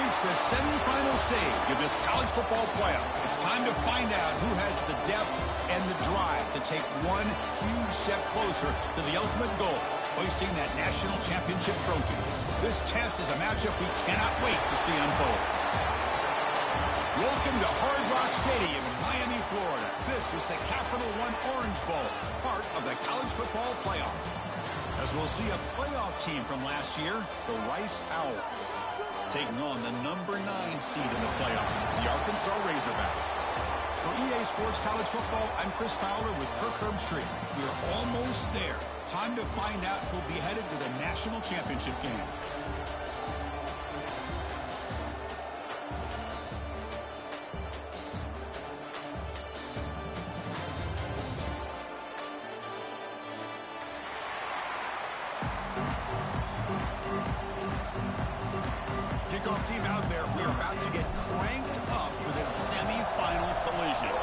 reached the semifinal stage of this college football playoff. It's time to find out who has the depth and the drive to take one huge step closer to the ultimate goal, hoisting that national championship trophy. This test is a matchup we cannot wait to see unfold. Welcome to Hard Rock Stadium in Miami, Florida. This is the Capital One Orange Bowl, part of the college football playoff. As we'll see a playoff team from last year, the Rice Owls, taking on the number 9 seed in the playoff, the Arkansas Razorbacks. For EA Sports College Football, I'm Chris Fowler with Kirk Herbstreit. We're almost there. Time to find out who'll be headed to the national championship game. Kickoff team out there. We are about to get cranked up for this semifinal collision.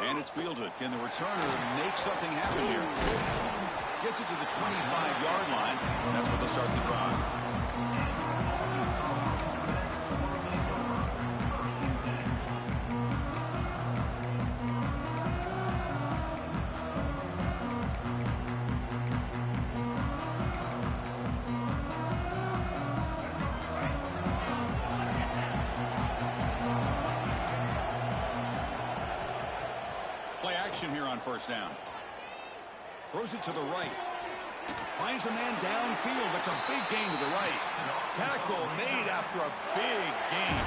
And it's fielded. Can the returner make something happen here? Gets it to the 25-yard line. That's where they'll start the drive. Play action here on first down. Throws it to the right. Finds a man downfield. That's a big gain to the right. Tackle made after a big gain.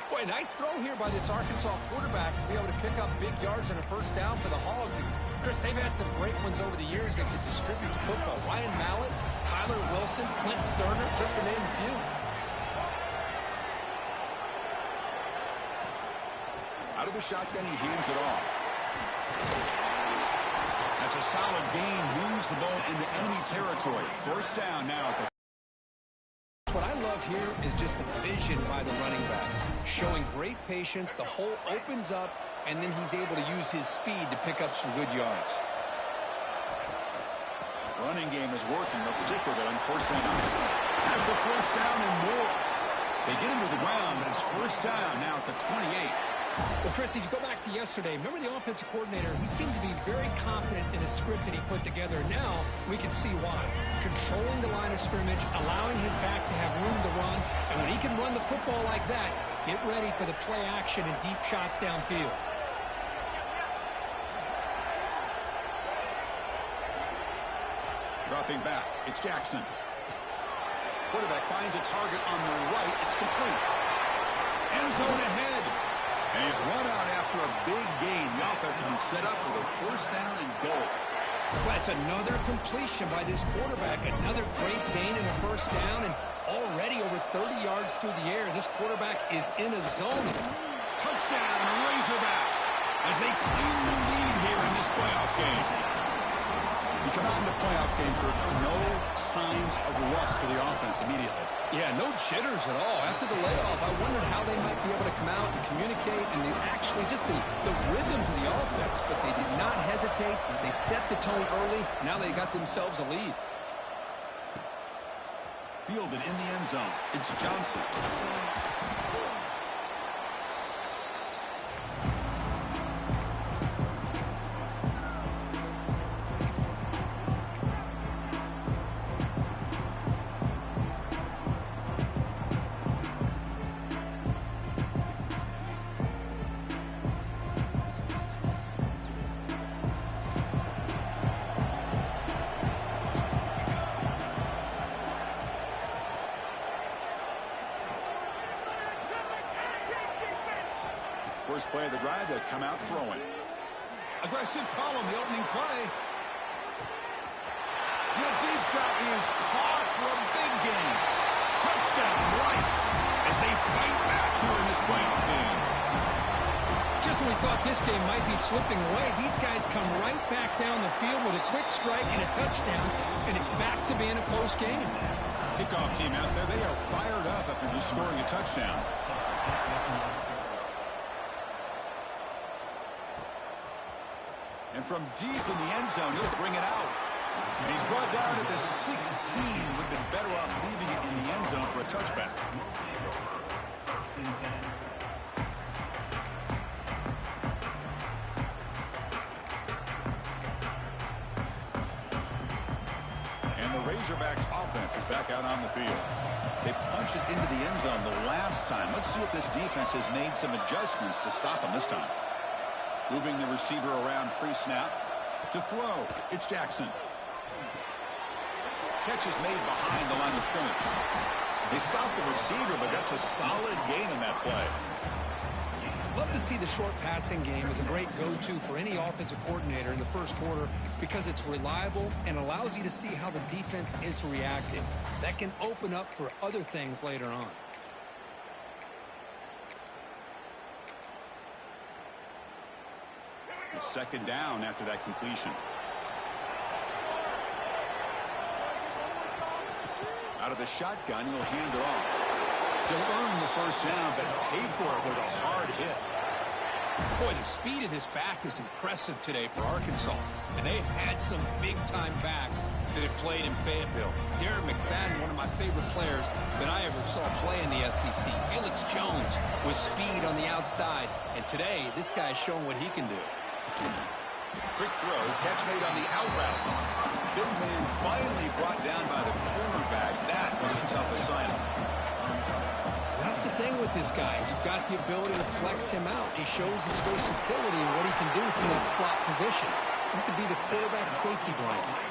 Boy, nice throw here by this Arkansas quarterback to be able to pick up big yards and a first down for the Hogs. And Chris, they've had some great ones over the years that could distribute the football. Ryan Mallett, Tyler Wilson, Clint Sterner, just to name a few. Out of the shotgun, he hands it off. That's a solid gain. Moves the ball into enemy territory. First down now. What I love here is just the vision by the running back. Showing great patience. The hole opens up, and then he's able to use his speed to pick up some good yards. Running game is working. They'll stick with it on first down. Has the first down and more. They get him to the ground. That's first down now at the 28. Well, Chris, if you go back to yesterday, remember the offensive coordinator, he seemed to be very confident in the script that he put together. Now we can see why. Controlling the line of scrimmage, allowing his back to have room to run, and when he can run the football like that, get ready for the play action and deep shots downfield. Dropping back, it's Jackson. Quarterback finds a target on the right. It's complete. End zone ahead. And he's run out after a big gain. The offense has been set up with a first down and goal. Well, it's another completion by this quarterback. Another great gain in a first down, and already over 30 yards through the air. This quarterback is in a zone. Touchdown, Razorbacks, as they claim the lead here in this playoff game. You come out in the playoff game, Kirk, no signs of rust for the offense immediately. Yeah, no jitters at all. After the layoff, I wondered how they might be able to come out and communicate, and actually just the rhythm to the offense, but they did not hesitate. They set the tone early. Now they got themselves a lead. Fielded in the end zone. It's Johnson. First play of the drive, they'll come out throwing. Aggressive call on the opening play. The deep shot is caught for a big gain. Touchdown, Rice, as they fight back here in this playoff game. Just when we thought this game might be slipping away, these guys come right back down the field with a quick strike and a touchdown, and it's back to being a close game. Kickoff team out there, they are fired up after just scoring a touchdown. And from deep in the end zone, he'll bring it out. And he's brought down to the 16. Would have been better off leaving it in the end zone for a touchback. And the Razorbacks offense is back out on the field. They punched it into the end zone the last time. Let's see if this defense has made some adjustments to stop them this time. Moving the receiver around pre-snap. To throw, it's Jackson. Catch is made behind the line of scrimmage. They stopped the receiver, but that's a solid gain in that play. Love to see the short passing game as a great go-to for any offensive coordinator in the first quarter because it's reliable and allows you to see how the defense is reacting. That can open up for other things later on. Second down after that completion. Out of the shotgun, he'll hand it off. He'll earn the first down, but pay for it with a hard hit. Boy, the speed of this back is impressive today for Arkansas. And they've had some big-time backs that have played in Fayetteville. Darren McFadden, one of my favorite players that I ever saw play in the SEC. Felix Jones with speed on the outside. And today, this guy is showing what he can do. Quick throw, catch made on the out route. Big man finally brought down by the cornerback. That was a tough assignment. That's the thing with this guy. You've got the ability to flex him out. He shows his versatility and what he can do from that slot position. He could be the quarterback safety blanket.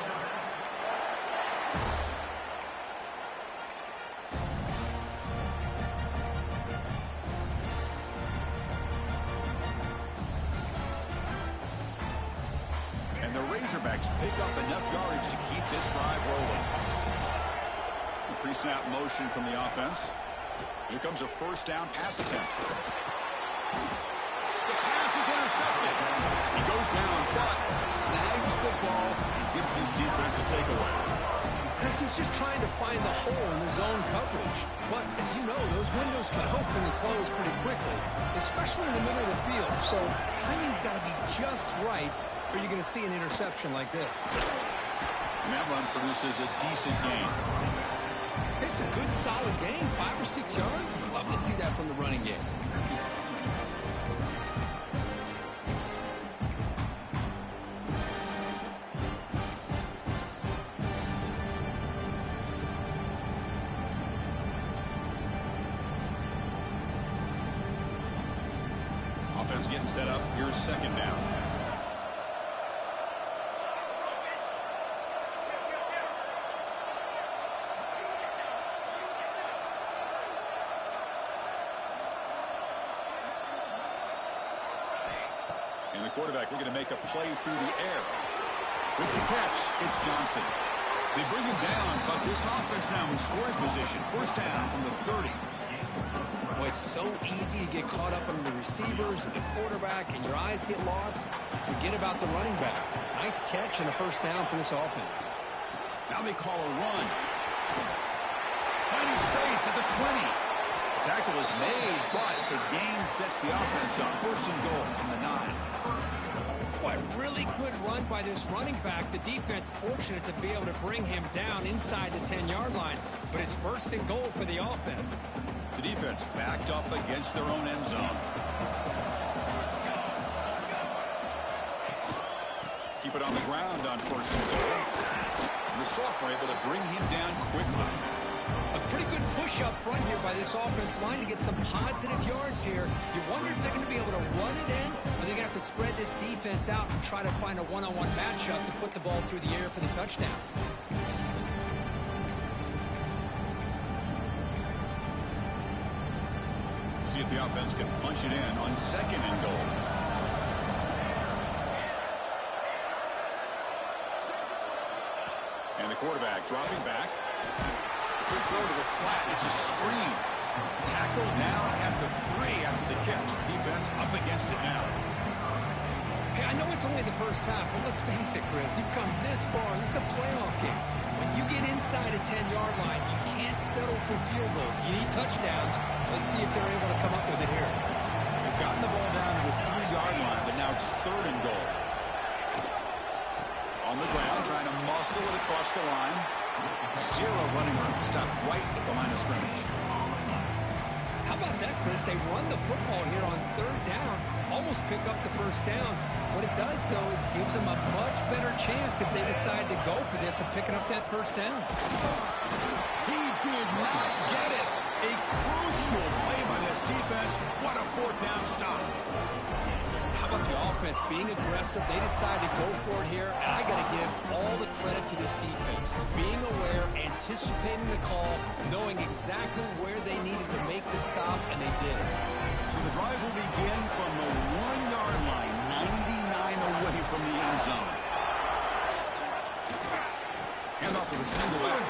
And the Razorbacks pick up enough yardage to keep this drive rolling. The pre-snap motion from the offense. Here comes a first down pass attempt. The pass is intercepted. He goes down, but snags the ball and gives this defense a takeaway. Chris, he's just trying to find the hole in the zone coverage. But, as you know, those windows can open and close pretty quickly, especially in the middle of the field. So timing's got to be just right, or you're going to see an interception like this. And that run produces a decent gain. It's a good, solid gain, 5 or 6 yards. Love to see that from the running game. Offense getting set up. Here's second down. And the quarterback looking to make a play through the air. With the catch, it's Johnson. They bring him down, but this offense now in scoring position. First down from the 30. Well, it's so easy to get caught up on the receivers and the quarterback, and your eyes get lost. You forget about the running back. Nice catch and a first down for this offense. Now they call a run. Find his space at the 20. The tackle is made, but the gain sets the offense up. First and goal from the 9. Boy, really good run by this running back. The defense fortunate to be able to bring him down inside the 10-yard line, but it's first and goal for the offense. The defense backed up against their own end zone. Keep it on the ground on first and goal. And the Soft were able to bring him down quickly. A pretty good push up front here by this offense line to get some positive yards here. You wonder if they're going to be able to run it in, or they're going to have to spread this defense out and try to find a one-on-one matchup to put the ball through the air for the touchdown. See if the offense can punch it in on second and goal. And the quarterback dropping back. Quick throw to the flat. It's a screen. Tackled down at the 3 after the catch. Defense up against it now. Hey, I know it's only the first half, but let's face it, Chris. You've come this far. This is a playoff game. When you get inside a 10-yard line, you can't settle for field goals. You need touchdowns. Let's see if they're able to come up with it here. They've gotten the ball down to the 3-yard line, but now it's third and goal. On the ground, Trying to muscle it across the line. Zero running room. Stop right at the line of scrimmage. How about that, Chris? They run the football here on third down, almost pick up the first down. What it does, though, is it gives them a much better chance if they decide to go for this of picking up that first down. He did not get it. A crucial play by this defense. What a fourth down stop. How about the offense being aggressive? They decide to go for it here, and I got to give all the credit to this defense. Being aware, anticipating the call, knowing exactly where they needed to make the stop, and they did it. So the drive will begin from the 1-yard line, 99 away from the end zone. Handoff to the single back.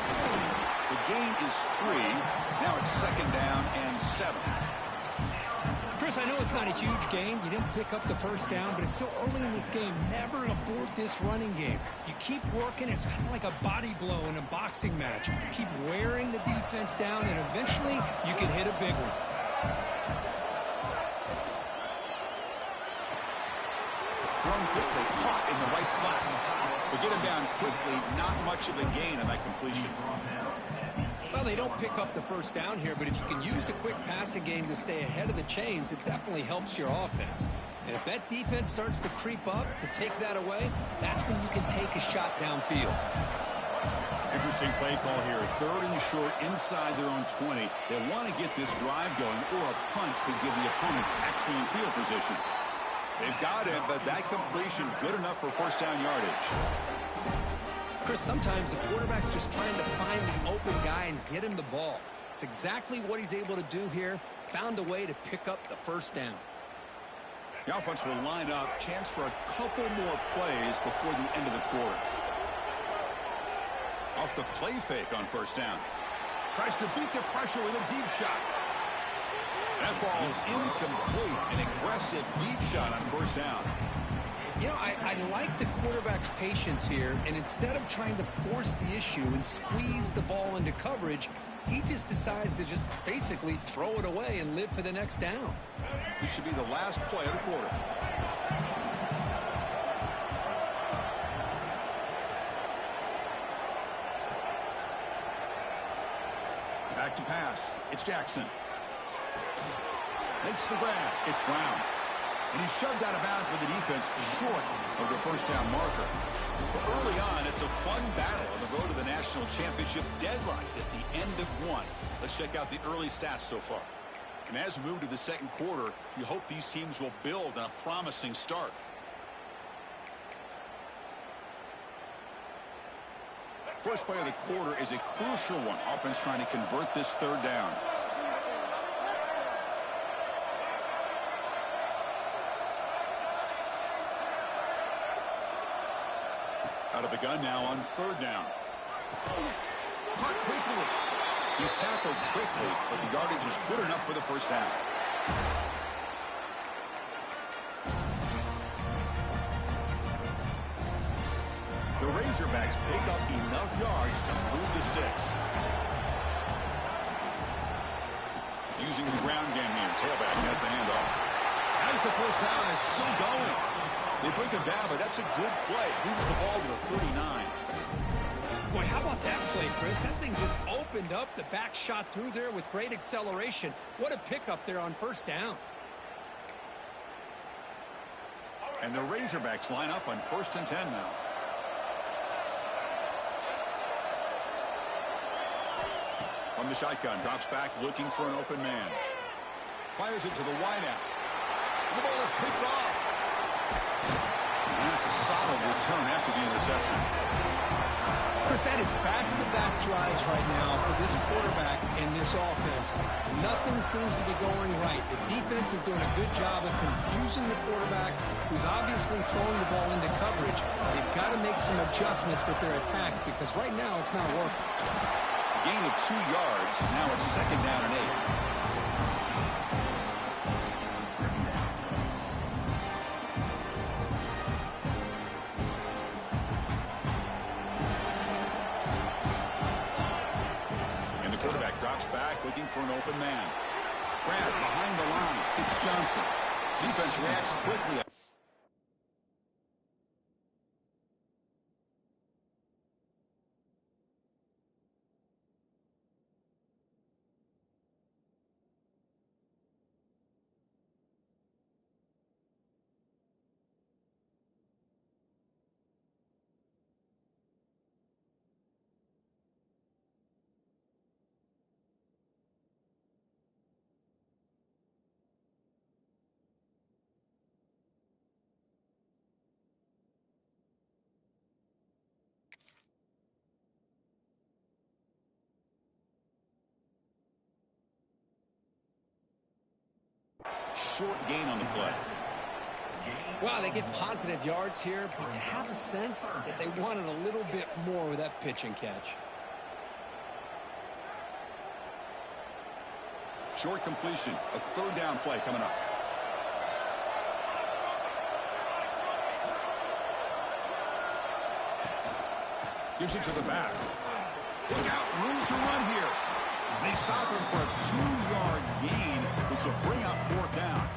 The gain is 3. Now it's second down and 7. Chris, I know it's not a huge gain. You didn't pick up the first down, but it's still early in this game. Never abort this running game. You keep working. It's kind of like a body blow in a boxing match. Keep wearing the defense down, and eventually you can hit a big one. Thrown quickly, caught in the right flat. But get him down quickly. Not much of a gain on that completion. Well, they don't pick up the first down here, but if you can use the quick passing game to stay ahead of the chains, it definitely helps your offense. And if that defense starts to creep up, to take that away, that's when you can take a shot downfield. Interesting play call here. Third and short inside their own 20. They want to get this drive going, or a punt could give the opponents excellent field position. They've got it, but that completion good enough for first down yardage. Chris, sometimes the quarterback's just trying to find the open guy and get him the ball. It's exactly what he's able to do here. Found a way to pick up the first down. The offense will line up. Chance for a couple more plays before the end of the quarter. Off the play fake on first down. Tries to beat the pressure with a deep shot. That falls incomplete. An aggressive deep shot on first down. You know, I like the quarterback's patience here, and instead of trying to force the issue and squeeze the ball into coverage, he just decides to just basically throw it away and live for the next down. This should be the last play of the quarter. Back to pass. It's Jackson. Makes the grab. It's Brown. And he's shoved out of bounds by the defense short of the first down marker. But early on, it's a fun battle on the road to the national championship, deadlocked at the end of one. Let's check out the early stats so far. And as we move to the second quarter, you hope these teams will build on a promising start. First play of the quarter is a crucial one. Offense trying to convert this third down. Out of the gun now on third down. Caught quickly. He's tackled quickly, but the yardage is good enough for the first down. The Razorbacks pick up enough yards to move the sticks. Using the ground game here. Tailback has the handoff. As the first down is still going. They break him down, but that's a good play. Moves the ball to the 39. Boy, how about that play, Chris? That thing just opened up. The back shot through there with great acceleration. What a pickup there on first down. And the Razorbacks line up on 1st and 10 now. From the shotgun, drops back, looking for an open man. Fires it to the wideout. The ball is picked off. And that's a solid return after the interception. Chris, that is back-to-back drives right now for this quarterback and this offense. Nothing seems to be going right. The defense is doing a good job of confusing the quarterback, who's obviously throwing the ball into coverage. They've got to make some adjustments with their attack because right now it's not working. Gain of 2 yards. Now it's second down and 8. Back looking for an open man. Grab behind the line. It's Johnson. Defense reacts quickly. short gain on the play. Well, they get positive yards here, but you have a sense that they wanted a little bit more with that pitch and catch. Short completion, a third down play coming up. Gives it to the back. Look out, room to run here. They stop him for a 2-yard gain, which will bring up fourth down.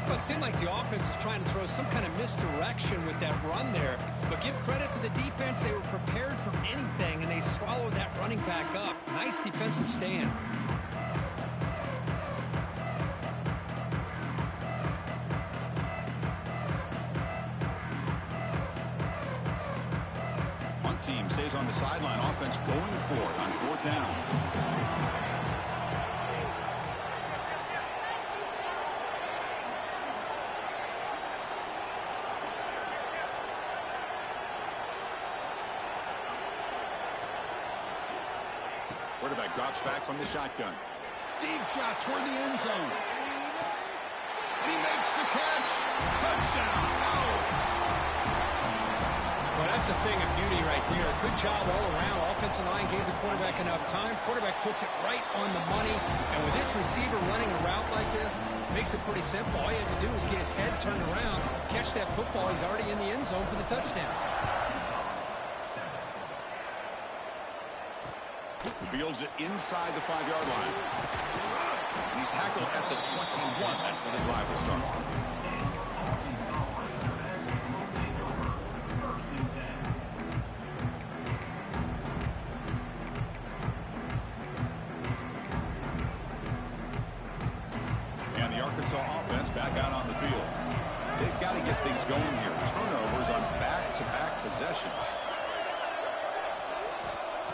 Well, it seemed like the offense was trying to throw some kind of misdirection with that run there. But give credit to the defense. They were prepared for anything, and they swallowed that running back up. Nice defensive stand. One team stays on the sideline. Offense going for it on fourth down. Quarterback drops back from the shotgun. Deep shot toward the end zone. And he makes the catch. Touchdown. Owls. Well, that's a thing of beauty right there. Good job all around. Offensive line gave the quarterback enough time. Quarterback puts it right on the money. And with this receiver running a route like this, it makes it pretty simple. All you have to do is get his head turned around, catch that football. He's already in the end zone for the touchdown. Fields it inside the 5-yard line. And he's tackled at the 21. That's where the drive will start. And the Arkansas offense back out on the field. They've got to get things going here. Turnovers on back-to-back possessions.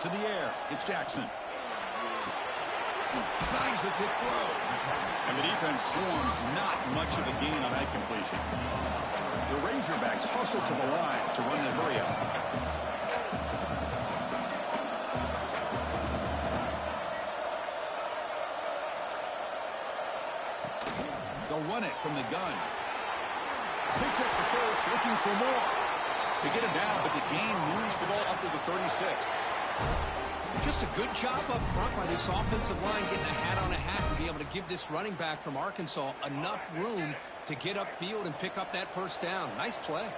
To the air, it's Jackson. Snags the quick throw. And the defense swarms, not much of a gain on that completion. The Razorbacks hustle to the line to run the hurry up. They'll run it from the gun. Picks up the first, looking for more. They get him down, but the gain moves the ball up to the 36. Just a good job up front by this offensive line, getting a hat on a hat to be able to give this running back from Arkansas enough room to get upfield and pick up that first down. Nice play.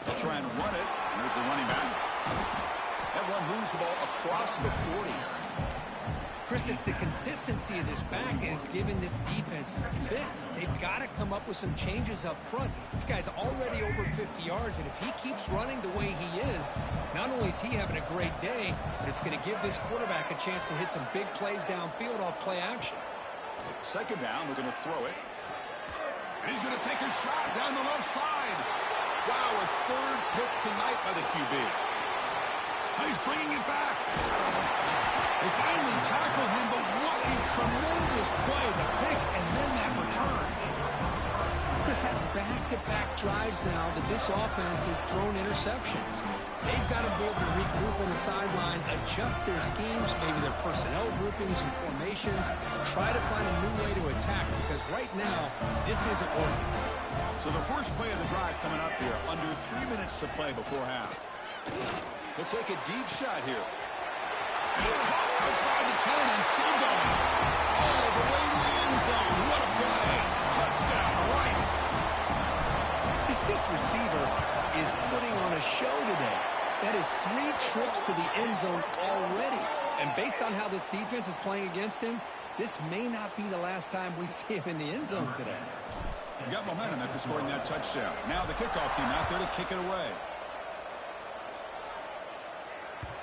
They'll try and run it. Here's the running back. That one moves the ball across the 40. Chris, it's the consistency of this back is giving this defense fits. They've got to come up with some changes up front. This guy's already over 50 yards, and if he keeps running the way he is, not only is he having a great day, but it's going to give this quarterback a chance to hit some big plays downfield off play action. Second down, we're going to throw it. And he's going to take a shot down the left side. Wow, a third pick tonight by the QB. And he's bringing it back. They finally tackle him, but what a tremendous play. The pick and then that return. Chris, that's back-to-back drives now that this offense has thrown interceptions. They've got to be able to regroup on the sideline, adjust their schemes, maybe their personnel groupings and formations, try to find a new way to attack, because right now, this isn't working. So the first play of the drive coming up here, under 3 minutes to play before half. Let's take a deep shot here. And it's caught outside the 10 and still going. All the way to the end zone. What a play. Touchdown, Rice. This receiver is putting on a show today. That is 3 trips to the end zone already. And based on how this defense is playing against him, this may not be the last time we see him in the end zone today. You got momentum after scoring that touchdown. Now the kickoff team out there to kick it away.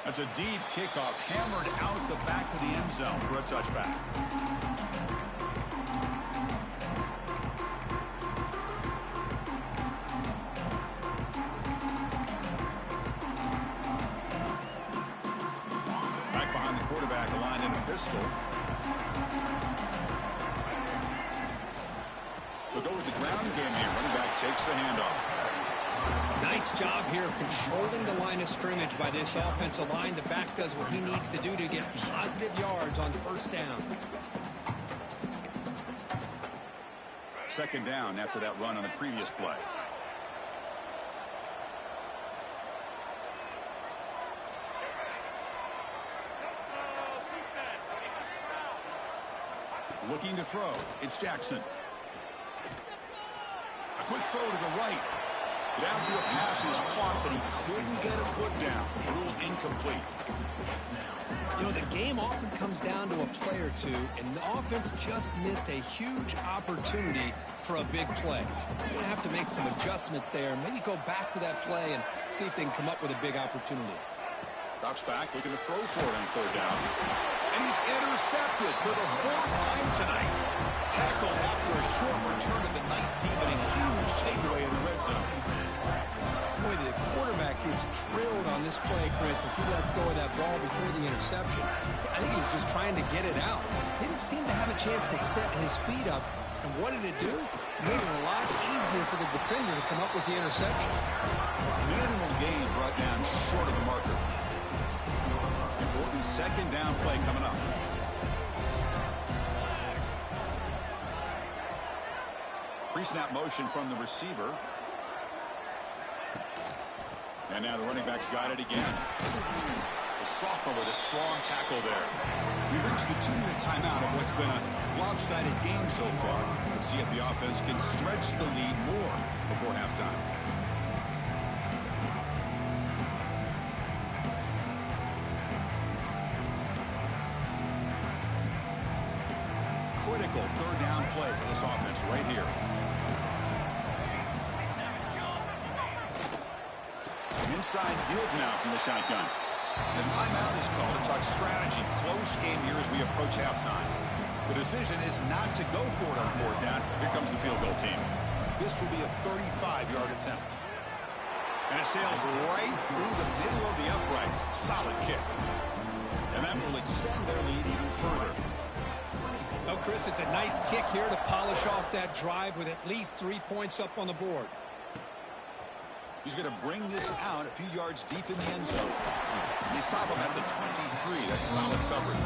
That's a deep kickoff, hammered out the back of the end zone for a touchback. Back behind the quarterback, aligned in a pistol. They'll go with the ground game here. Running back takes the handoff. Nice job here of controlling the line of scrimmage by this offensive line. The back does what he needs to do to get positive yards on first down. Second down after that run on the previous play. Looking to throw. It's Jackson. A quick throw to the right. The downfield pass is caught, but he couldn't get a foot down. Ruled incomplete. You know, the game often comes down to a play or two, and the offense just missed a huge opportunity for a big play. They're going to have to make some adjustments there, maybe go back to that play and see if they can come up with a big opportunity. Drops back, looking to throw for it on third down. And he's intercepted for the fourth time tonight. Tackled after a short return to the 19, but a huge takeaway in the red zone. Boy, the quarterback gets drilled on this play, Chris, as he lets go of that ball before the interception. I think he was just trying to get it out. Didn't seem to have a chance to set his feet up. And what did it do? Made it a lot easier for the defender to come up with the interception. Minimal gain brought down short of the marker. Important second down play coming up. Pre-snap motion from the receiver. And now the running back's got it again. The sophomore with a strong tackle there. We reached the 2-minute timeout of what's been a lopsided game so far. Let's see if the offense can stretch the lead more before halftime. Critical third down play for this offense right here. Inside deals now from the shotgun. The timeout is called to talk strategy. Close game here as we approach halftime. The decision is not to go for it on fourth down. Here comes the field goal team. This will be a 35-yard attempt. And it sails right through the middle of the uprights. Solid kick. And that will extend their lead even further. Oh, Chris, it's a nice kick here to polish off that drive with at least 3 points up on the board. He's going to bring this out a few yards deep in the end zone. They stop him at the 23. That's solid coverage.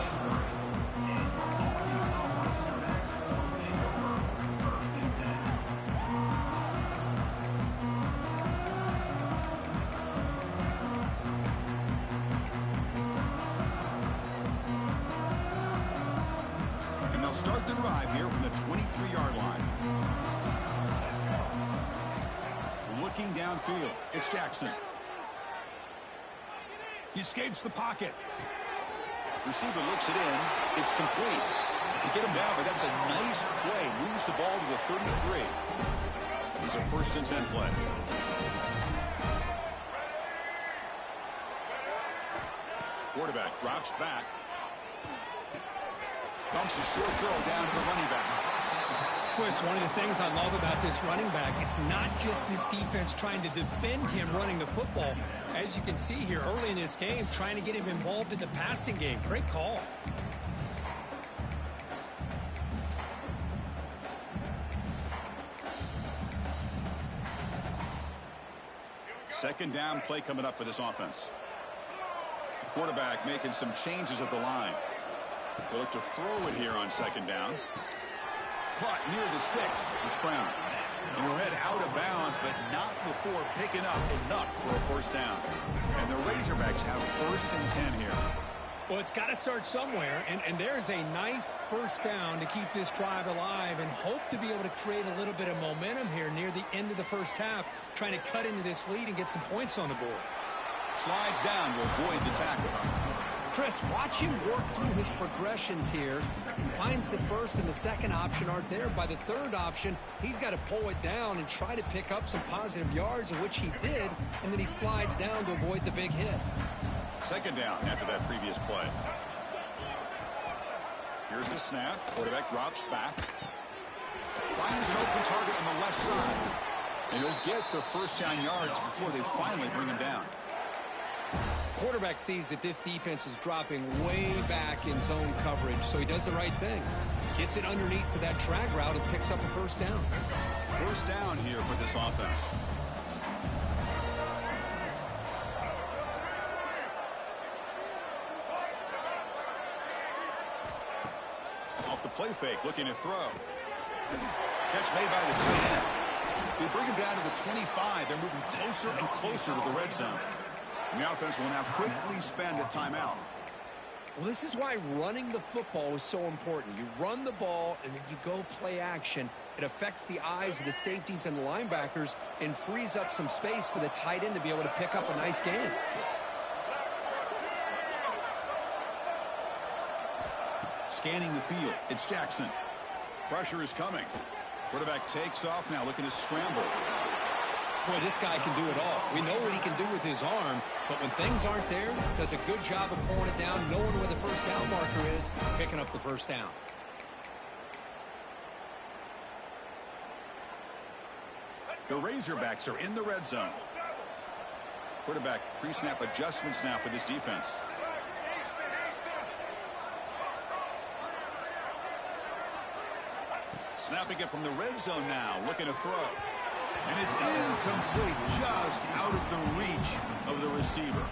And they'll start the drive here from the 23-yard line. Looking downfield, it's Jackson. He escapes the pocket. Receiver looks it in. It's complete. They get him down, but that's a nice play. Moves the ball to the 33. He's a 1st and 10 play. Quarterback drops back. Dumps a short throw down to the running back. Chris, one of the things I love about this running back, it's not just this defense trying to defend him running the football. As you can see here early in this game, trying to get him involved in the passing game. Great call. Second down play coming up for this offense. The quarterback making some changes at the line. They look to throw it here on second down. Caught near the sticks. It's Brown. And he'll head out of bounds, but not before picking up enough for a 1st down. And the Razorbacks have 1st and 10 here. Well, it's got to start somewhere, and there's a nice 1st down to keep this drive alive and hope to be able to create a little bit of momentum here near the end of the first half, trying to cut into this lead and get some points on the board. Slides down to avoid the tackle. Chris, watch him work through his progressions here. Finds the first and the second option aren't there. By the third option, he's got to pull it down and try to pick up some positive yards, of which he did, and then he slides down to avoid the big hit. Second down after that previous play. Here's the snap. Quarterback drops back. Finds an open target on the left side. And he'll get the 1st down yards before they finally bring him down. Quarterback sees that this defense is dropping way back in zone coverage, so he does the right thing. Gets it underneath to that drag route and picks up a 1st down. 1st down here for this offense. Off the play fake, looking to throw. Catch made by the tight end. They bring him down to the 25. They're moving closer and closer to the red zone. And the offense will now quickly spend a timeout. Well, this is why running the football is so important. You run the ball, and then you go play action. It affects the eyes of the safeties and the linebackers and frees up some space for the tight end to be able to pick up a nice gain. Scanning the field, it's Jackson. Pressure is coming. Quarterback takes off now, looking to scramble. Boy, this guy can do it all. We know what he can do with his arm, but when things aren't there, does a good job of pulling it down, knowing where the first down marker is, picking up the first down. The Razorbacks are in the red zone. Quarterback pre-snap adjustments now for this defense. Snapping it from the red zone now, looking to throw. And it's incomplete, just out of the reach of the receiver.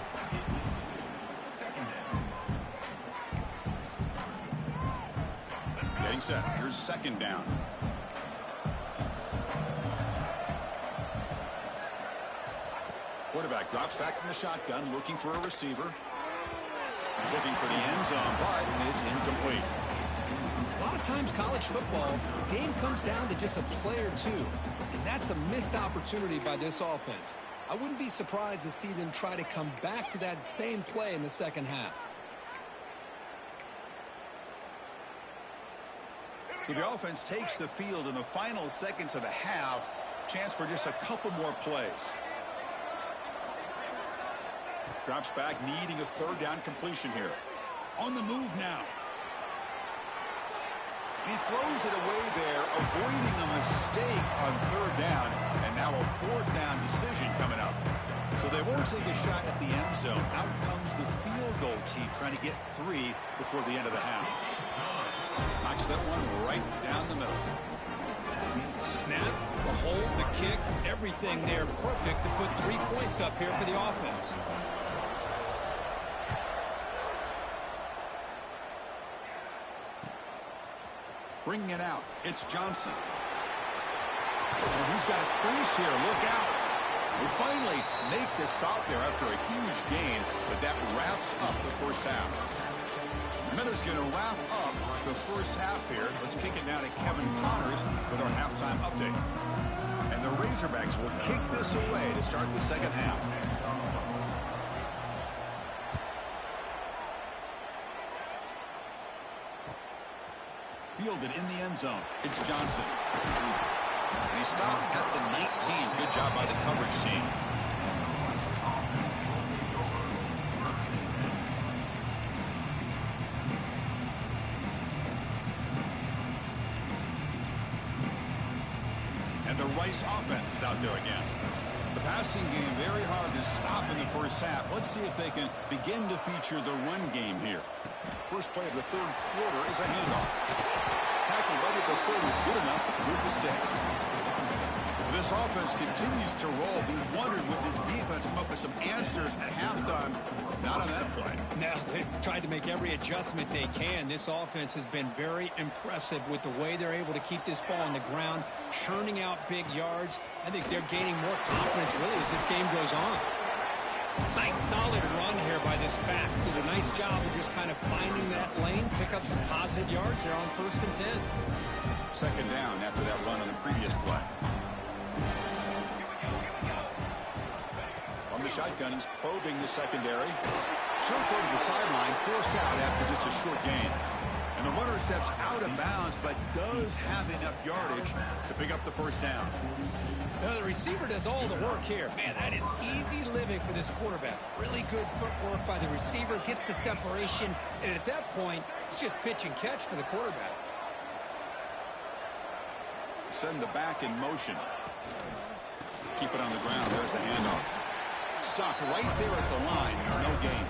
Getting set. Here's second down. Quarterback drops back from the shotgun, looking for a receiver. He's looking for the end zone, but it's incomplete. A lot of times college football, the game comes down to just a play or two. And that's a missed opportunity by this offense. I wouldn't be surprised to see them try to come back to that same play in the second half. So the offense takes the field in the final seconds of the half. Chance for just a couple more plays. Drops back, needing a third down completion here. On the move now. He throws it away there, avoiding a mistake on third down, and now a fourth down decision coming up. So they won't take a shot at the end zone. Out comes the field goal team trying to get 3 before the end of the half. Knocks that one right down the middle. Snap, the hold, the kick, everything there perfect to put 3 points up here for the offense. Bringing it out, it's Johnson. And he's got a crease here, look out. They finally make the stop there after a huge gain, but that wraps up the first half. Minutes going to wrap up the first half here. Let's kick it down to Kevin Connors with our halftime update. And the Razorbacks will kick this away to start the second half. Fielded in the end zone. It's Johnson. And he stopped at the 19. Good job by the coverage team. And the Rice offense is out there again. The passing game very hard to stop in the first half. Let's see if they can begin to feature the run game here. First play of the third quarter is a handoff. Tackled right at the 30, good enough to move the sticks. This offense continues to roll. We wondered would this defense come up with some answers at halftime. Not on that play. Now, they've tried to make every adjustment they can. This offense has been very impressive with the way they're able to keep this ball on the ground, churning out big yards. I think they're gaining more confidence, really, as this game goes on. Nice solid run here by this back. Did a nice job of just kind of finding that lane, pick up some positive yards there on 1st and 10. Second down after that run on the previous play. On the shotgun, he's probing the secondary. Short throw to the sideline, forced out after just a short gain. And the runner steps out of bounds, but does have enough yardage to pick up the first down. Now, the receiver does all the work here. Man, that is easy living for this quarterback. Really good footwork by the receiver, gets the separation, and at that point, it's just pitch and catch for the quarterback. Send the back in motion. Keep it on the ground. There's the handoff. Stopped right there at the line. No gain.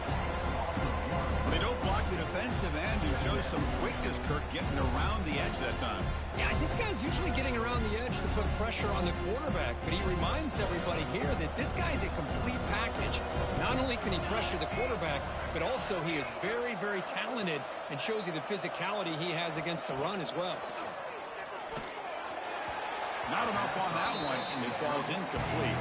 They don't block the defensive end, who shows some quickness, Kirk, getting around the edge that time. Yeah, this guy's usually getting around the edge to put pressure on the quarterback, but he reminds everybody here that this guy's a complete package. Not only can he pressure the quarterback, but also he is very, very talented and shows you the physicality he has against the run as well. Not enough on that one, and it falls incomplete.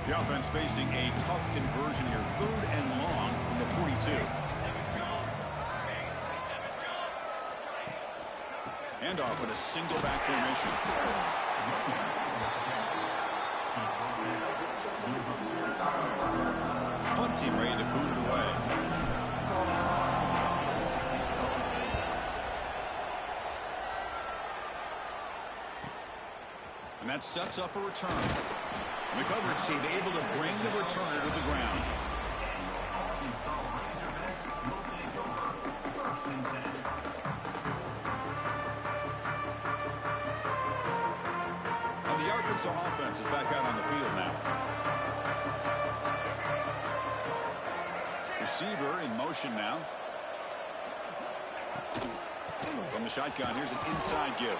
The offense facing a tough conversion here. 3rd and long from the 42. Handoff with a single back formation. Punt team ready to boot it away. And that sets up a return. The coverage team able to bring the returner to the ground. And the Arkansas offense is back out on the field now. Receiver in motion now. From the shotgun, here's an inside give.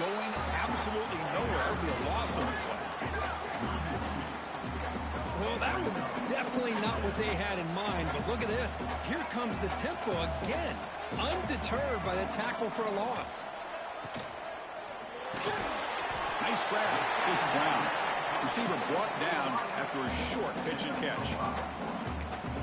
Going absolutely nowhere with a loss on the play. Well, that was definitely not what they had in mind, but look at this. Here comes the tempo again, undeterred by the tackle for a loss. Nice grab. It's Brown. Receiver brought down after a short pitch and catch.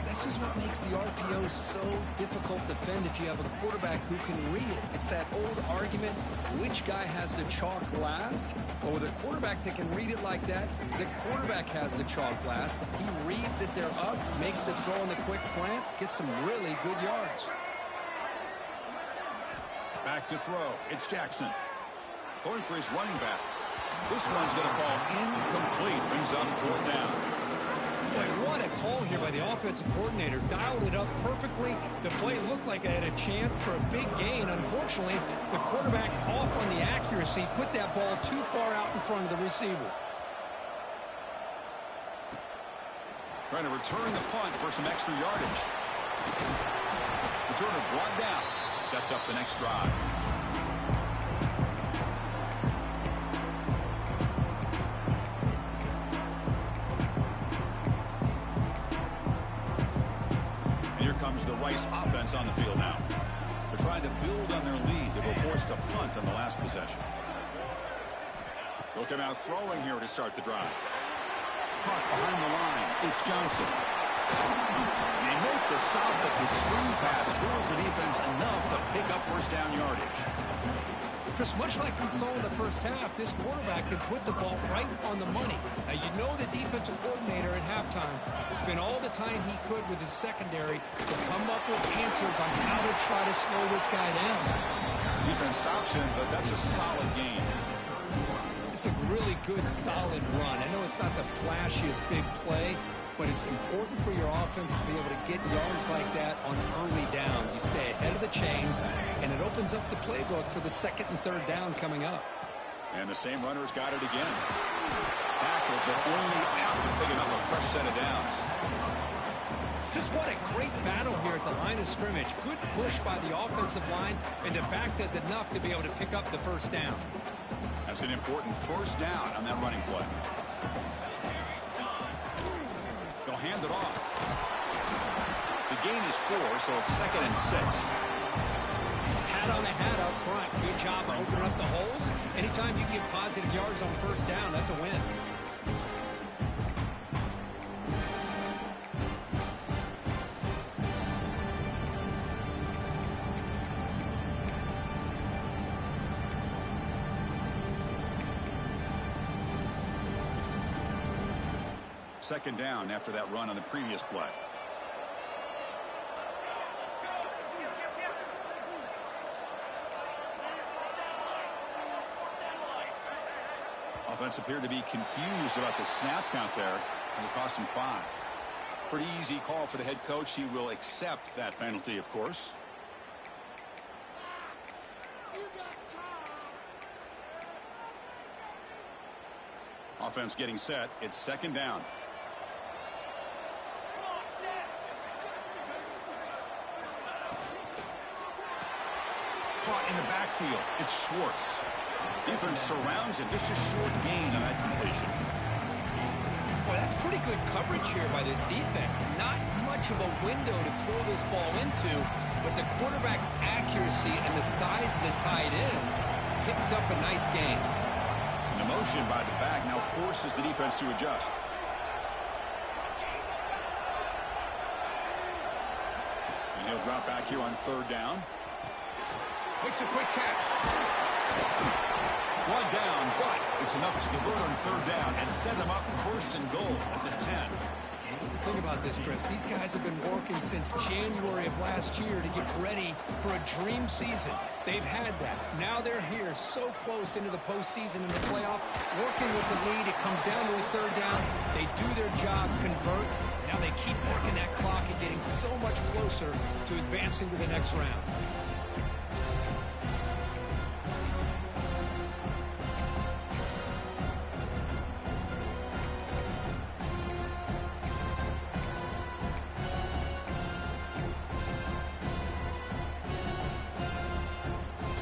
This is what makes the RPO so difficult to defend if you have a quarterback who can read it. It's that old argument, which guy has the chalk last? Well, with a quarterback that can read it like that, the quarterback has the chalk last. He reads that they're up, makes the throw in the quick slant, gets some really good yards. Back to throw. It's Jackson. Throwing for his running back. This one's going to fall incomplete. Brings up 4th down. Boy, what a call here by the offensive coordinator. Dialed it up perfectly. The play looked like it had a chance for a big gain. Unfortunately, the quarterback off on the accuracy, put that ball too far out in front of the receiver. Trying to return the punt for some extra yardage. Returner brought down. Sets up the next drive. Comes the Rice offense on the field now. They're trying to build on their lead. They were forced to punt on the last possession. They'll come out throwing here to start the drive. Caught behind the line. It's Johnson. They make the stop, but the screen pass fools the defense enough to pick up 1st down yardage. Chris, much like we saw in the first half, this quarterback could put the ball right on the money. Now, you know the defensive coordinator at halftime spent all the time he could with his secondary to come up with answers on how to try to slow this guy down. Defense stops him, but that's a solid game. It's a really good, solid run. I know it's not the flashiest big play, but it's important for your offense to be able to get yards like that on early downs. You stay ahead of the chains, and it opens up the playbook for the 2nd and 3rd down coming up. And the same runner's got it again. Tackled, but only after picking up a fresh set of downs. Just what a great battle here at the line of scrimmage. Good push by the offensive line, and the back does enough to be able to pick up the 1st down. That's an important 1st down on that running play. They'll hand it off. The gain is 4, so it's 2nd and 6. Hat on a hat up front. Good job of opening up the holes. Anytime you can get positive yards on 1st down, that's a win. Second down after that run on the previous play. Offense appeared to be confused about the snap count there, and it cost him 5. Pretty easy call for the head coach. He will accept that penalty, of course. Offense getting set. It's 2nd down. Caught in the back backfield. It's Schwartz. Defense surrounds him. Just a short gain on that completion. Boy, that's pretty good coverage here by this defense. Not much of a window to throw this ball into, but the quarterback's accuracy and the size of the tight end picks up a nice gain. And the motion by the back now forces the defense to adjust. And he'll drop back here on third down. Makes a quick catch. One down, but it's enough to convert on third down and set them up first and goal at the 10. Think about this, Chris. These guys have been working since January of last year to get ready for a dream season. They've had that. Now they're here so close into the postseason and the playoff, working with the lead. It comes down to a third down. They do their job, convert. Now they keep working that clock and getting so much closer to advancing to the next round.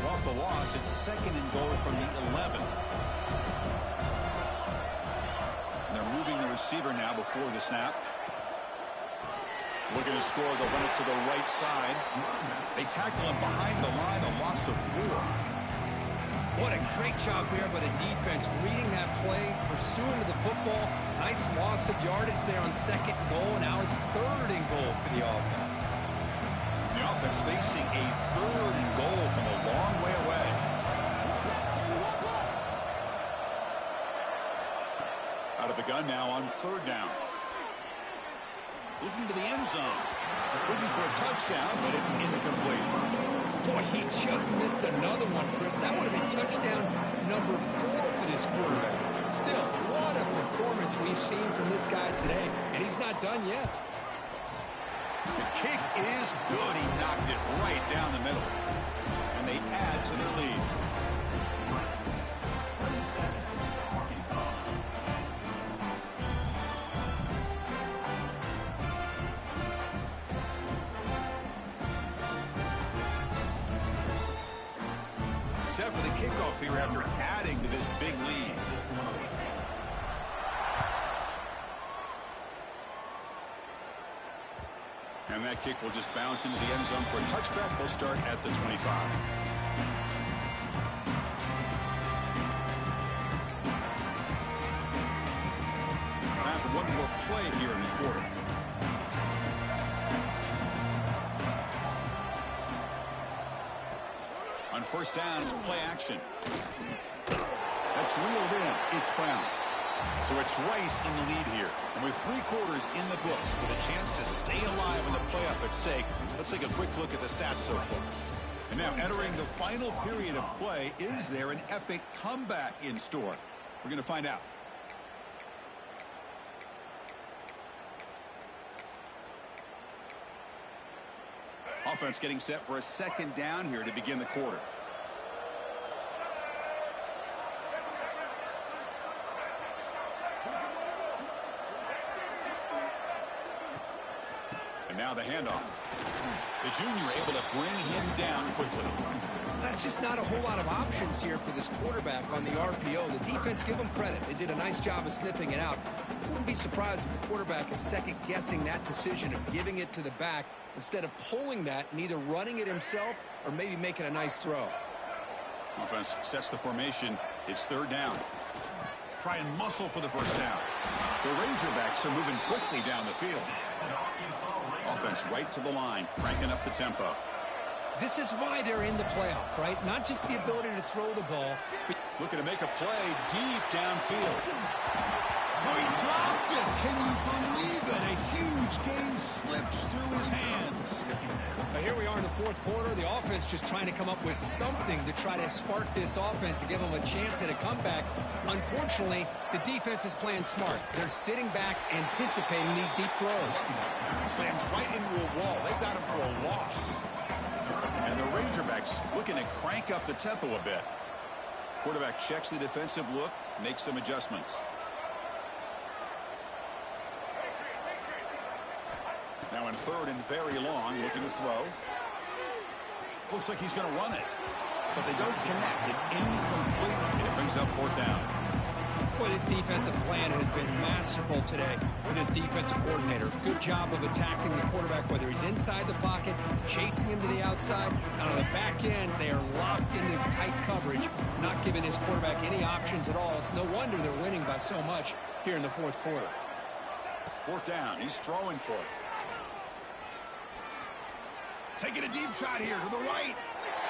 Off the loss, it's second and goal from the 11. And they're moving the receiver now before the snap. Looking to score, they'll run it to the right side. They tackle him behind the line, a loss of 4. What a great job there by the defense, reading that play, pursuing to the football. Nice loss of yardage there on second and goal, and now it's third and goal for the offense. The offense facing a third and goal from a long way away. Out of the gun now on third down. Looking to the end zone. Looking for a touchdown, but it's incomplete. Boy, he just missed another one, Chris. That would have been touchdown number 4 for this quarterback. Still, what a performance we've seen from this guy today, and he's not done yet. The kick is good. He knocked it right down the middle. And they add to their lead. Set for the kickoff here after adding to this big lead. And that kick will just bounce into the end zone for a touchback. They'll start at the 25. Time for one more play here in the quarter. On first down, it's play action. That's reeled in. It's Brown. So it's Rice in the lead here. And with 3 quarters in the books with a chance to stay alive in the playoff at stake, let's take a quick look at the stats so far. And now entering the final period of play, is there an epic comeback in store? We're going to find out. Offense getting set for a second down here to begin the quarter. And now the handoff. The junior able to bring him down quickly. That's just not a whole lot of options here for this quarterback on the RPO. The defense, give them credit. They did a nice job of sniffing it out. I wouldn't be surprised if the quarterback is second-guessing that decision of giving it to the back instead of pulling that and either running it himself or maybe making a nice throw. Offense sets the formation. It's third down. Try and muscle for the first down. The Razorbacks are moving quickly down the field. Offense right to the line, cranking up the tempo. This is why they're in the playoff, right? Not just the ability to throw the ball, but looking to make a play deep downfield. Oh, he dropped it. Can you believe it? A huge gain slips through his hands. Now here we are in the fourth quarter. The offense just trying to come up with something to try to spark this offense to give them a chance at a comeback. Unfortunately, the defense is playing smart. They're sitting back, anticipating these deep throws. Slams right into a wall. They've got him for a loss. And the Razorbacks looking to crank up the tempo a bit. Quarterback checks the defensive look, makes some adjustments. Now in third and very long, looking to throw. Looks like he's going to run it. but they don't connect. It's incomplete, and it brings up 4th down. Boy, this defensive plan has been masterful today for this defensive coordinator. Good job of attacking the quarterback, whether he's inside the pocket, chasing him to the outside. And on the back end, they are locked into tight coverage, not giving his quarterback any options at all. It's no wonder they're winning by so much here in the 4th quarter. 4th down. He's throwing for it. Taking a deep shot here to the right.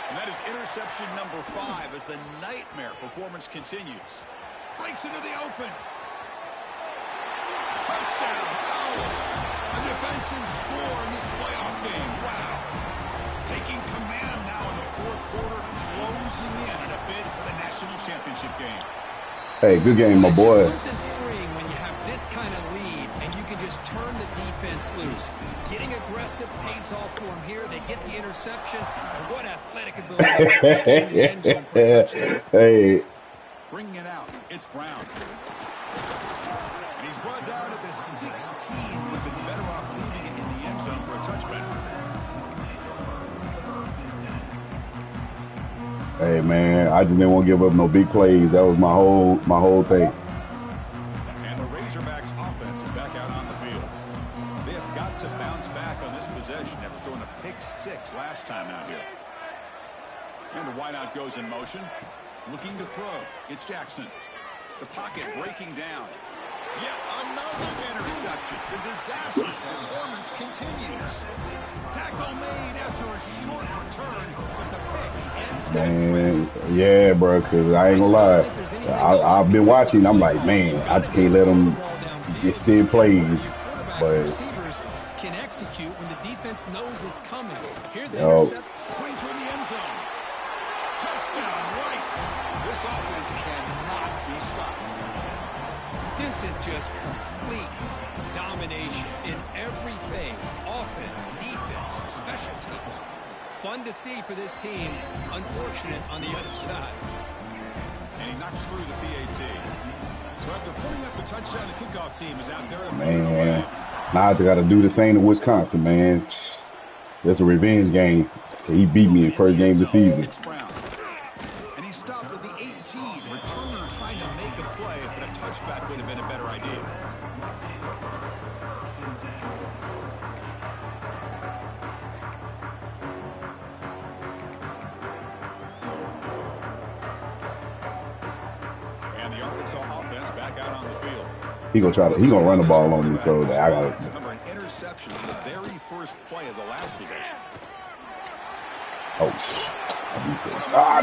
And that is interception number 5 as the nightmare performance continues. Breaks into the open. Touchdown, Owls. A defensive score in this playoff game. Wow. Taking command now in the 4th quarter, closing in a bid for the national championship game. Hey, good game, my boy. It's something freeing when you have this kind of lead and you can just turn the defense loose. Getting aggressive pays off for them here. They get the interception. And what athletic ability to take it into the end zone for a touchdown. Hey. Bringing it out, it's Brown. And he's brought down at the 16. Would have been better off leaving it in the end zone for a touchback. Hey, man, I just didn't want to give up no big plays. That was my whole thing. And the Razorbacks offense is back out on the field. They have got to bounce back on this possession after throwing a pick 6 last time out here. And the wideout goes in motion. Looking to throw. It's Jackson. The pocket breaking down. Yet another interception. The disastrous performance continues. Tackle made after a short return, but the pick ends that. Man, yeah, bro, because I ain't gonna lie. I've been watching. I'm like, man, I just can't let them extend plays. But receivers can execute when the defense knows it's coming. Here they intercept. Point toward the end zone. Touchdown, Rice. This offense cannot be stopped. This is just complete domination in every phase. Offense, defense, special teams. Fun to see for this team. Unfortunate on the other side. And he knocks through the PAT. So after putting up a touchdown, the kickoff team is out there. man, now I just got to do the same to Wisconsin, man. That's a revenge game. He beat me in the first game of the season. It's Brown. And he stopped with the 18. Returner trying to make a play, but a touchback would have been a better idea. And the Arkansas offense back out on the field. He gonna run the ball on me, so that I got it. Remember, an interception on the very first play of the last possession.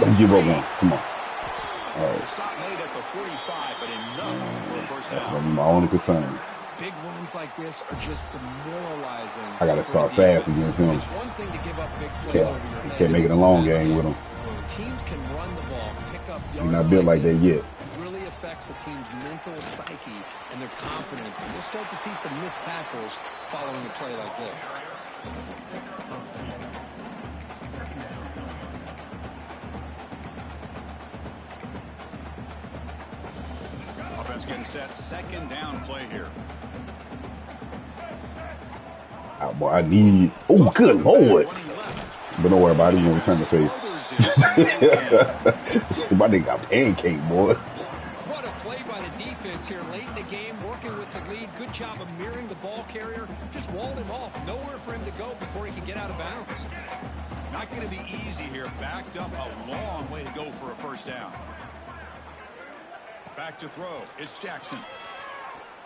Don't give up one. Come on. All right. Stop made at the 45, but enough for a first down. That's my only concern. Big runs like this are just demoralizing. I got to start fast against him. It's one thing to give up big plays over your head. Can't make it a long game with him. Teams can run the ball, pick up yards. He's not built like that yet. It really affects the team's mental psyche and their confidence. And you'll start to see some missed tackles following a play like this. Offense getting set. Second down play here. Oh, boy, I need. Oh, good Lord. But don't worry about it. He's going to return the face. My nigga got pancake, boy. What a play by the defense here late in the game, working with the lead. Good job of mirroring the ball carrier. Just walled him off. Nowhere for him to go before he could get out of bounds. Not going to be easy here. Backed up a long way to go for a first down. Back to throw. It's Jackson.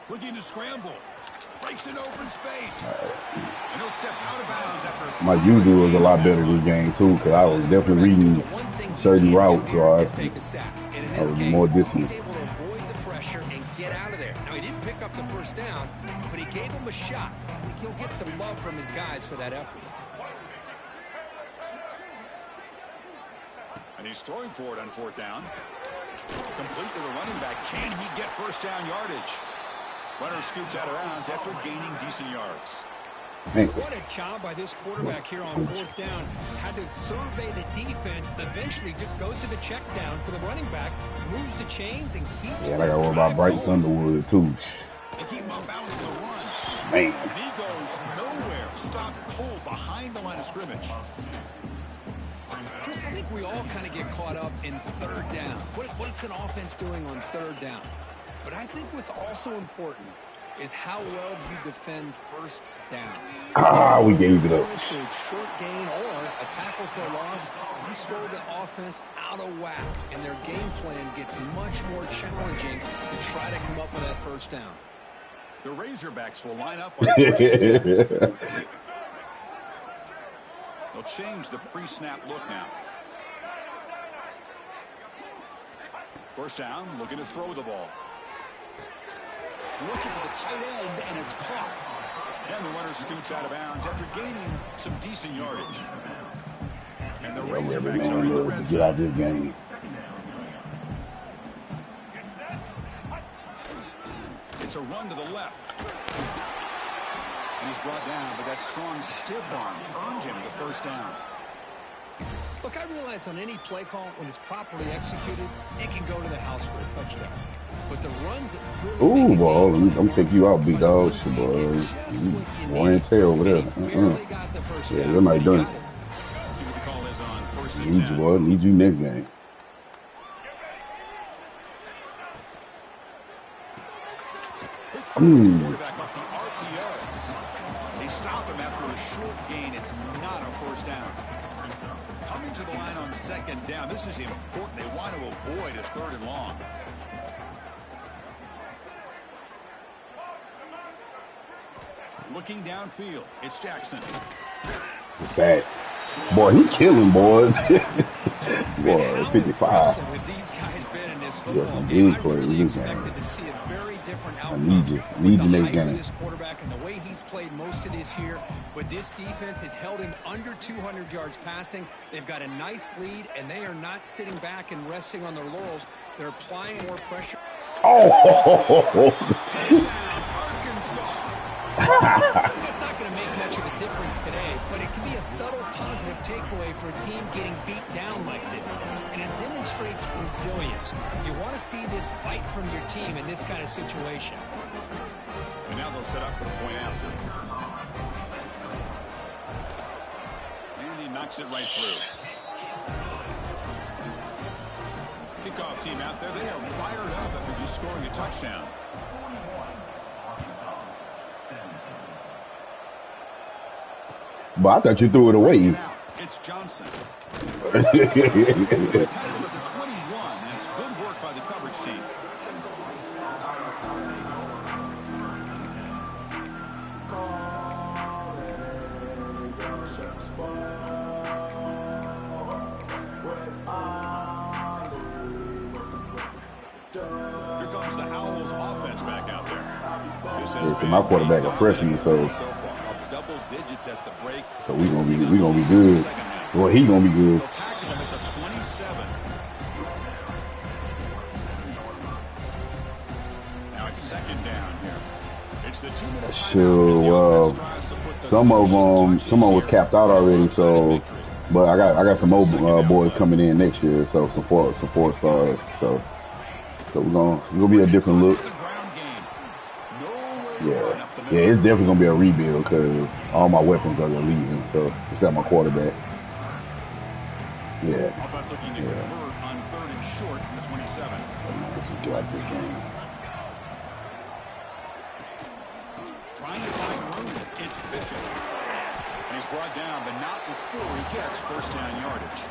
Looking to scramble. Breaks an open space. And he'll step out of bounds after My usual was a lot better this game, too, because I was definitely reading certain routes, so I was more distant. He's able to avoid the pressure and get out of there. Now, he didn't pick up the first down, but he gave him a shot. I think he'll get some love from his guys for that effort. And he's throwing for it on fourth down. Complete to the running back. Can he get first down yardage? Runner scoots out of bounds after gaining decent yards. What a job by this quarterback here on fourth down. Had to survey the defense, eventually just goes to the check down for the running back, moves the chains, and keeps I got to worry about Bryce Underwood, too. And keep him on balance to the run. Man. And he goes nowhere. Stop cold behind the line of scrimmage. Chris, I think we all kind of get caught up in third down. What's an offense doing on third down? But I think what's also important is how well you defend first down. We gave it up. Short gain or a tackle for a loss, you throw the offense out of whack, and their game plan gets much more challenging to try to come up with that first down. The Razorbacks will line up on first and 10. They'll change the pre-snap look now. First down, looking to throw the ball. Looking for the tight end, and it's caught. And the runner scoots out of bounds after gaining some decent yardage. And the Razorbacks are in the red zone. Get out of this game. It's a run to the left. And he's brought down, but that strong stiff arm earned him the first down. Look, I realize on any play call, when it's properly executed, it can go to the house for a touchdown. But the runs that really ooh, boy, I'm going to take you out, big dog. Shit, boy. One and tail over there. Yeah, they're not done. See what the call is on first and 10. Need you, boy. Need you next game. Quarterback off the RPO. They stop him after a short gain. It's not a first down. Coming to the line on second down. This is important. They want to avoid a third and long. Looking downfield, it's Jackson. Sad. Boy, he killing, boys. Boy, 55. Yeah, big plays. I need you next game. This quarterback and the way he's played most of this year, but this defense has held him under 200 yards passing. They've got a nice lead, and they are not sitting back and resting on their laurels. They're applying more pressure. Oh! That's not going to make much of a difference today, but it can be a subtle positive takeaway for a team getting beat down like this. And it demonstrates resilience. You want to see this fight from your team in this kind of situation. And now they'll set up for the point after. And he knocks it right through. Kickoff team out there. They are fired up after just scoring a touchdown. But I thought you threw it away. It's Johnson. Tackled at the 21. That's good work by the coverage team. Here comes the Owls offense back out there. This has been my quarterback a freshman, so double digits at the break. So we gonna be good. Well, he gonna be good. They'll tackle him at the 27. Now it's second down here. It's the 2-minute timeout. Sure. Well, some of them was capped out already. So, but I got some more boys coming in next year. So some four stars. So we're gonna be a different look. Yeah, it's definitely gonna be a rebuild because all my weapons are gonna leave him. So except my quarterback. Yeah. Offense looking to convert on third and short from the 27. Just like this game. Trying to find room. It's Bishop. And he's brought down, but not before he gets first down yardage.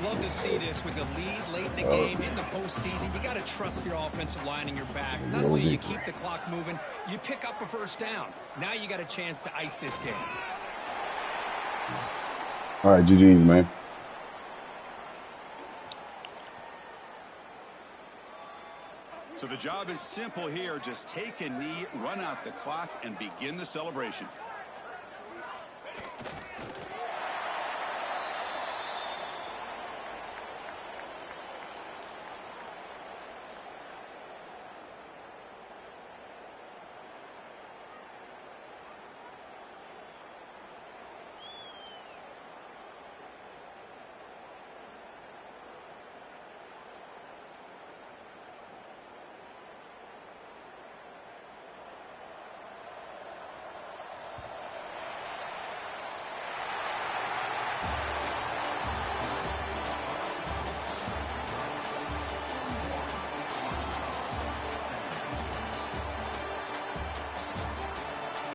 Love to see this with the lead late in the game in the postseason. You got to trust your offensive line and your back. Not only do you keep the clock moving, you pick up a first down. Now you got a chance to ice this game. All right, GG's, man. So the job is simple here. Just take a knee, run out the clock, and begin the celebration.